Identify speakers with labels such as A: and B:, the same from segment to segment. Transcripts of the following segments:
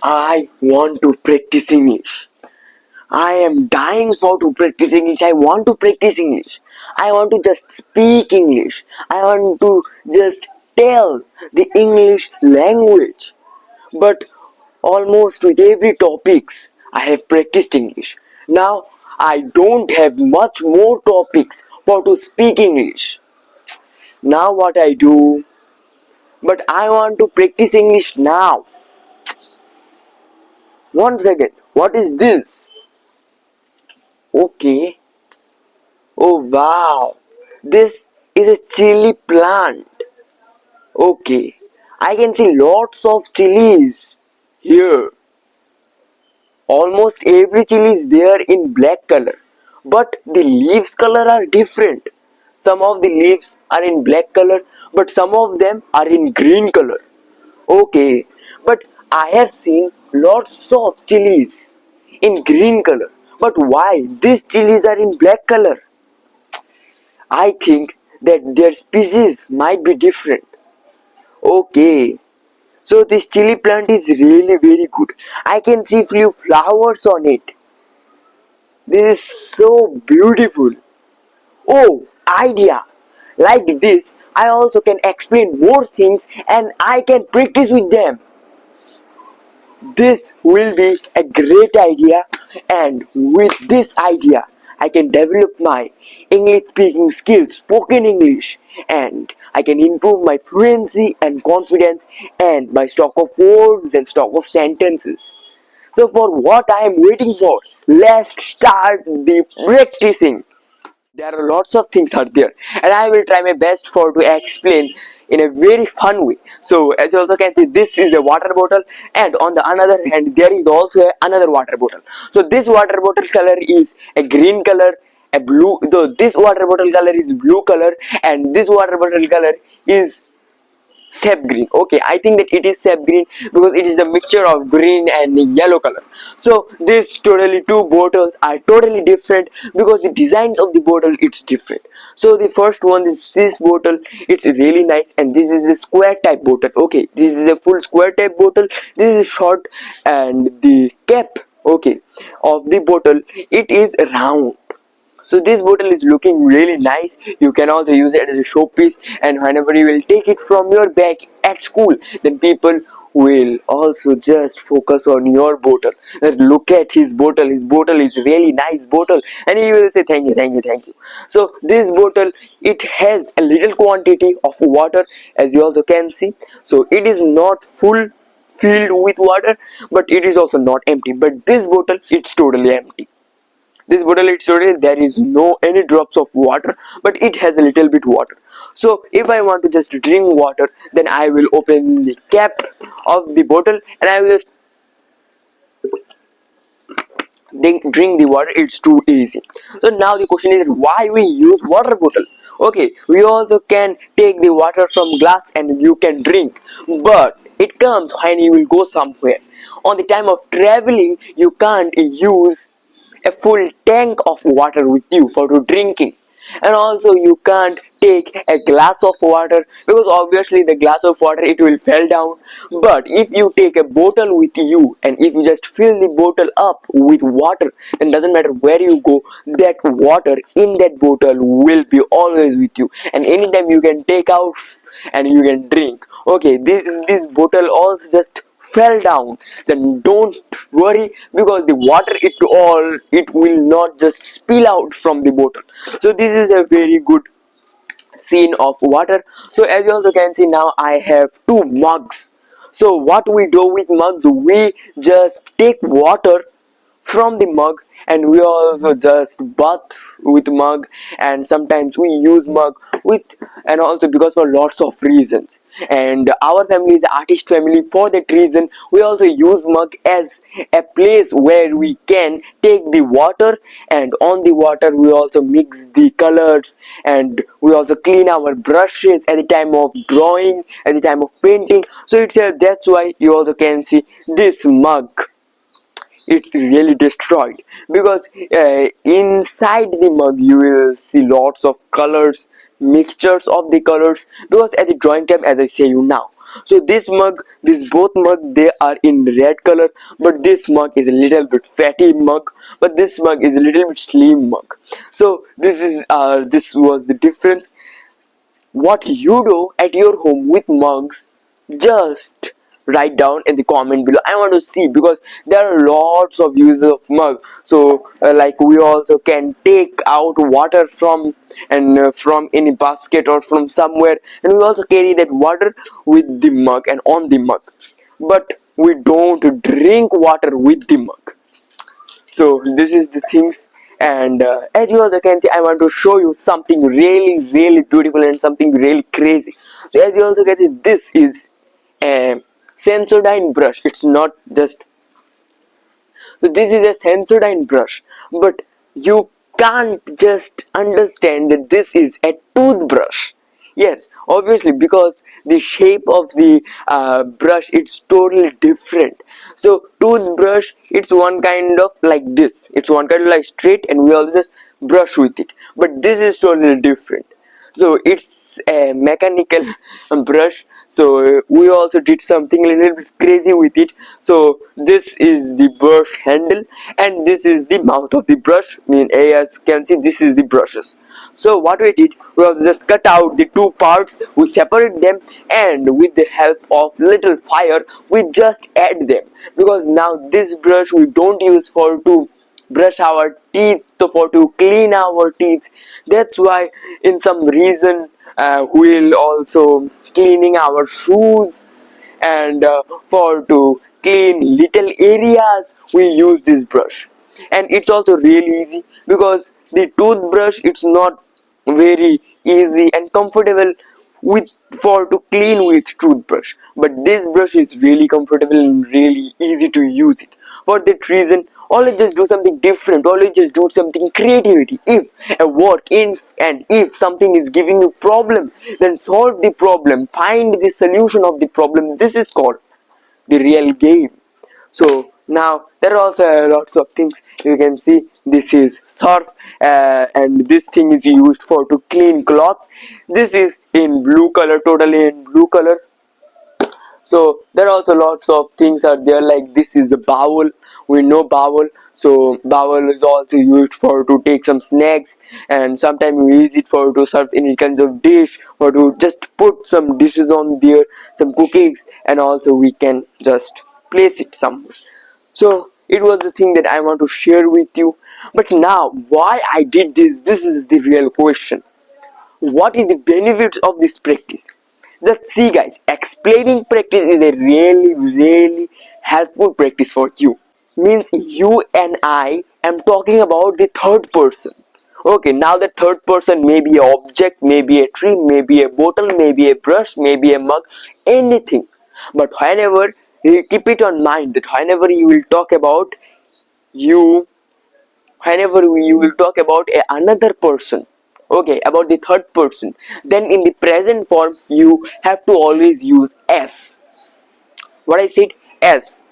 A: I want to practice English. I am dying for to practice English. I want to practice English. I want to just speak English. I want to just tell the English language. But almost with every topics I have practiced English. Now I don't have much more topics for to speak English. Now what I do? But I want to practice English now. One second. What is this? Okay. Oh wow. This is a chili plant. Okay. I can see lots of chilies here. Almost every chili is there in black color. But the leaves color are different. Some of the leaves are in black color, but some of them are in green color. Okay, but I have seen lots of chilies in green color. But why these chilies are in black color? I think that their species might be different. Okay, so this chili plant is really very good. I can see few flowers on it. This is so beautiful. Oh, idea! Like this, I also can explain more things and I can practice with them. This will be a great idea, and with this idea I can develop my English speaking skills, spoken English, and I can improve my fluency and confidence and my stock of words and stock of sentences. So for what I am waiting for, let's start the practicing. There are lots of things out there, and I will try my best for to explain in a very fun way. So as you also can see, this is a water bottle, and on the another hand there is also another water bottle. So this water bottle color is a green color, a blue, though this water bottle color is blue color, and this water bottle color is sap green. Okay, I think that it is sap green because it is the mixture of green and yellow color. So these totally two bottles are totally different because the designs of the bottle it's different. So the first one is this bottle, it's really nice, and this is a square type bottle. Okay, this is a full square type bottle, this is short, and the cap, okay, of the bottle it is round. So this bottle is looking really nice. You can also use it as a showpiece, and whenever you will take it from your bag at school, then people will also just focus on your bottle. That look at his bottle is really nice bottle, and he will say thank you, thank you, thank you. So this bottle, it has a little quantity of water, as you also can see. So it is not full filled with water, but it is also not empty. But this bottle, it's totally empty. This bottle it's already there is no any drops of water, but it has a little bit water. So if I want to just drink water, then I will open the cap of the bottle and I will just drink the water. It's too easy. So now the question is why we use water bottle. Okay, we also can take the water from glass and you can drink, but it comes when you will go somewhere. On the time of traveling, you can't use a full tank of water with you for drinking, and also you can't take a glass of water because obviously the glass of water it will fall down. But if you take a bottle with you and if you just fill the bottle up with water, then doesn't matter where you go, that water in that bottle will be always with you, and anytime you can take out and you can drink. Okay, this bottle also just fell down, then don't worry because the water it will not just spill out from the bottle. So this is a very good scene of water. So as you also can see, now I have two mugs. So what we do with mugs, we just take water from the mug and we also just bath with mug, and sometimes we use mug with, and also because for lots of reasons, and our family is an artist family. For that reason we also use mug as a place where we can take the water, and on the water we also mix the colors, and we also clean our brushes at the time of drawing, at the time of painting. So it's that's why you also can see this mug, it's really destroyed because inside the mug you will see lots of colors, mixtures of the colors, because at the drawing time, as I say you now, So this both mug, they are in red color, but this mug is a little bit fatty mug, but this mug is a little bit slim mug. So this was the difference. What you do at your home with mugs, just write down in the comment below. I want to see, because there are lots of uses of mug. So like we also can take out water from from any basket or from somewhere, and we also carry that water with the mug and on the mug, but we don't drink water with the mug. So this is the things. And as you also can see, I want to show you something really beautiful and something really crazy. So as you also can see, this is a Sensodyne brush. It's not just, so this is a Sensodyne brush, but you can't just understand that this is a toothbrush. Yes, obviously, because the shape of the brush, it's totally different. So toothbrush, it's one kind of like this. It's one kind of like straight, and we also just brush with it. But this is totally different. So it's a mechanical brush. So we also did something a little bit crazy with it. So this is the brush handle, and this is the mouth of the brush. I mean, as you can see, this is the brushes. So what we did, we also just cut out the two parts, we separate them, and with the help of little fire, we just add them. Because now this brush we don't use for to brush our teeth, for to clean our teeth. That's why in some reason we'll also cleaning our shoes, and for to clean little areas we use this brush. And it's also really easy, because the toothbrush, it's not very easy and comfortable with for to clean with toothbrush, but this brush is really comfortable and really easy to use it. For that reason, always just do something different, always just do something creativity. If a work in, and if something is giving you problem, then solve the problem, find the solution of the problem. This is called the real game. So now there are also lots of things. You can see this is surf, and this thing is used for to clean clothes. This is in blue color, totally in blue color. So there are also lots of things are there, like this is a bowl. We know bowl. So bowl is also used for to take some snacks, and sometimes we use it for to serve any kinds of dish, or to just put some dishes on there, some cookies, and also we can just place it somewhere. So it was the thing that I want to share with you. But now why I did this is the real question. What is the benefits of this practice? Just see guys, explaining practice is a really helpful practice for you. Means you and I am talking about the third person. Okay, now the third person may be an object, maybe a tree, maybe a bottle, maybe a brush, maybe a mug, anything. But whenever you keep it on mind that whenever you will talk about you, whenever you will talk about another person, okay, about the third person, then in the present form you have to always use s. What I said, s.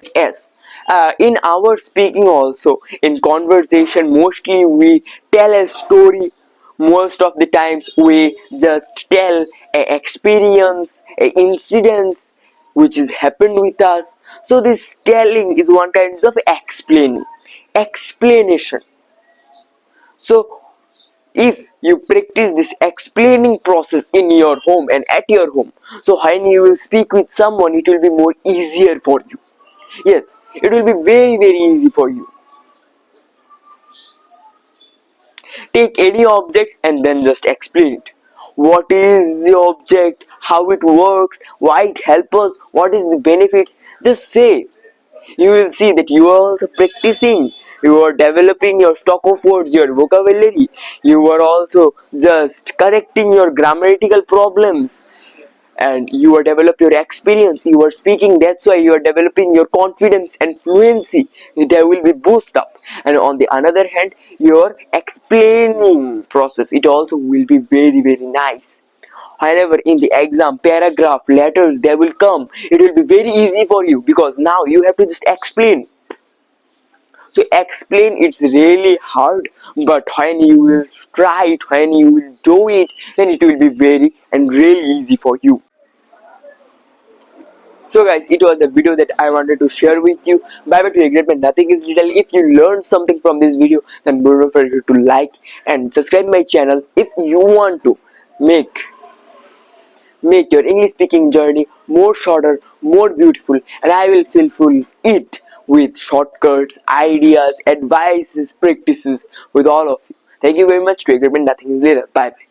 A: In our speaking also, in conversation, mostly we tell a story. Most of the times we just tell a experience, a incidents which has happened with us. So this telling is one kind of explaining, explanation. So if you practice this explaining process in your home and at your home, so when you will speak with someone, it will be more easier for you. Yes, it will be very easy for you. Take any object and then just explain it. What is the object, how it works, why it helps us, what is the benefits, just say. You will see that you are also practicing, you are developing your stock of words, your vocabulary, you are also just correcting your grammatical problems, and you are develop your experience, you are speaking, that's why you are developing your confidence and fluency, there will be boost up. And on the another hand, your explaining process, it also will be very nice. Whenever in the exam paragraph letters they will come, it will be very easy for you, because now you have to just explain. So explain, it's really hard, but when you will try it, when you will do it, then it will be very and really easy for you. So guys, it was the video that I wanted to share with you. Bye bye to regret, but nothing is little. If you learned something from this video, then don't forget to like and subscribe my channel if you want to make your English speaking journey more shorter, more beautiful, and I will fulfill it with shortcuts, ideas, advices, practices with all of you. Thank you very much. To regret, but nothing is little. Bye bye.